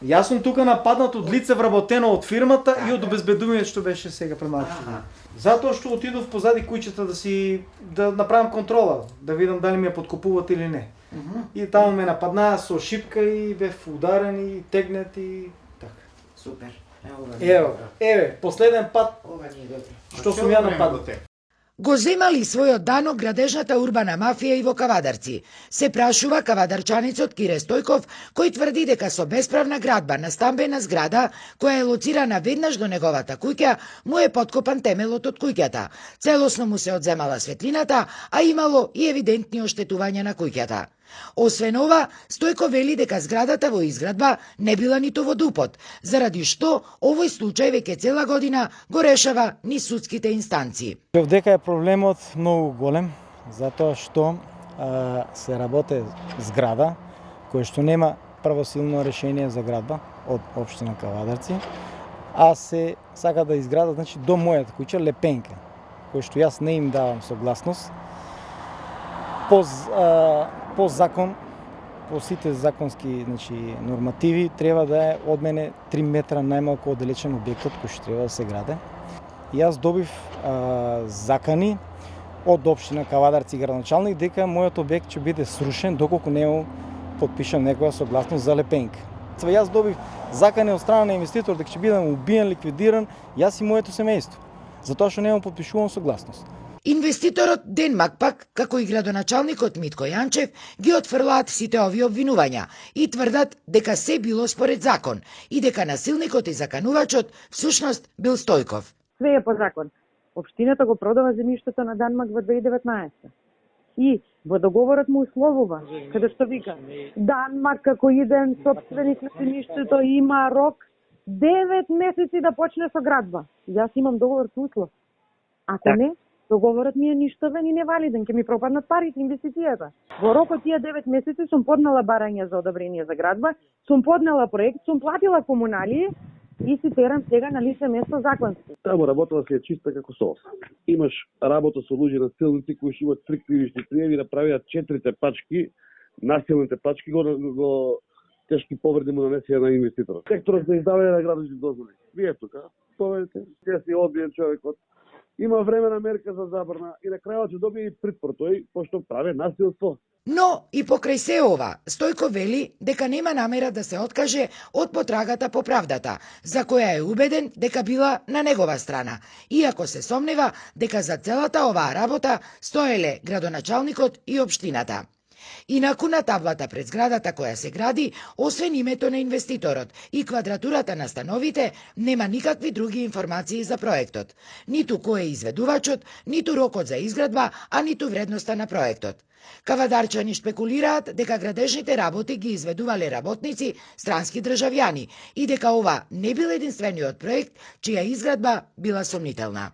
Јас сум тука нападнат од лице вработено од фирмата и од обезбедувањето што беше сега пред малку. Затоа што отидов позади куќата да направам контрола, да видам дали ми ја подкупуваат или не. И таму ме нападнаа со шипка и бев ударен и тегнет и така. Супер. Еве, последен пат што сум ја нападнат. Го земали својот данок градежната урбана мафија и во Кавадарци. Се прашува кавадарчаницот Кире Стојков, кој тврди дека со бесправна градба на стамбена зграда, која е лоцирана веднаш до неговата куќа, му е подкопан темелот од куќата. Целосно му се одземала светлината, а имало и евидентни оштетувања на куќата. Освен ова, Стојко вели дека зградата во изградба не била ниту во дупот, заради што овој случај веќе цела година го решава ни судските инстанции. Дека е проблемот многу голем, затоа што се работе зграда која што нема правосилно решение за градба од општина Кавадарци, а се сака да изградат до мојата куќа лепенка, кој што јас не им давам согласност. По закон, по сите законски нормативи, треба да е од мене 3 метра најмалку оддалечен објектот кој што треба да се граде. Јас добив закани од општина Кавадарци градоначалник дека мојот објект ќе биде срушен доколку не подпишам некоја согласност за лепенка. Јас добив закани од страна на инвеститор дека ќе бидам убиен, ликвидиран, јас и моето семејство, затоа што не подпишувам согласност. Инвеститорот Ден Макпак, како и градоначалникот Митко Јанчев, ги отфрлаат сите овие обвинувања и тврдат дека се било според закон и дека насилникот и заканувачот всушност бил Стојков. Све е по закон. Општината го продава земјиштето на Данмак во 2019. И во договорот му условува, каде што вика, Данмак како иден собственик на земјиштето има рок 9 месеци да почне со градба. Јас имам договор со услов. Ако не, договорот ми е ништовен и невалиден, ќе ми пропаднат парите, инвестицијата. Во рок од тие 9 месеци сум поднела барање за одобрение за градба, сум поднела проект, сум платила комуналии и си терам сега на лице место законски. Таму работата се чиста како сос. Имаш работа со луѓе насилници кои што имаат 3 кривични пријави да правиат 4 пачки, насилните пачки го тешки повреди му нанесија на инвеститорот. Секторот за издавање на градски дозволи. Вие тука, поведете, ќе си одбиен човекот. Има времена мерка за забрана и на крајот ќе добие и притвор тој, пошто прави насилство. Но и покрај се ова, Стојко вели дека нема намера да се откаже од потрагата по правдата, за која е убеден дека била на негова страна, иако се сомнева дека за целата оваа работа стоеле градоначалникот и општината. Инаку на таблата пред зградата која се гради, освен името на инвеститорот и квадратурата на становите, нема никакви други информации за проектот. Ниту кој е изведувачот, ниту рокот за изградба, а ниту вредноста на проектот. Кавадарчани шпекулираат дека градежните работи ги изведувале работници странски државјани и дека ова не бил единствениот проект чија изградба била сомнителна.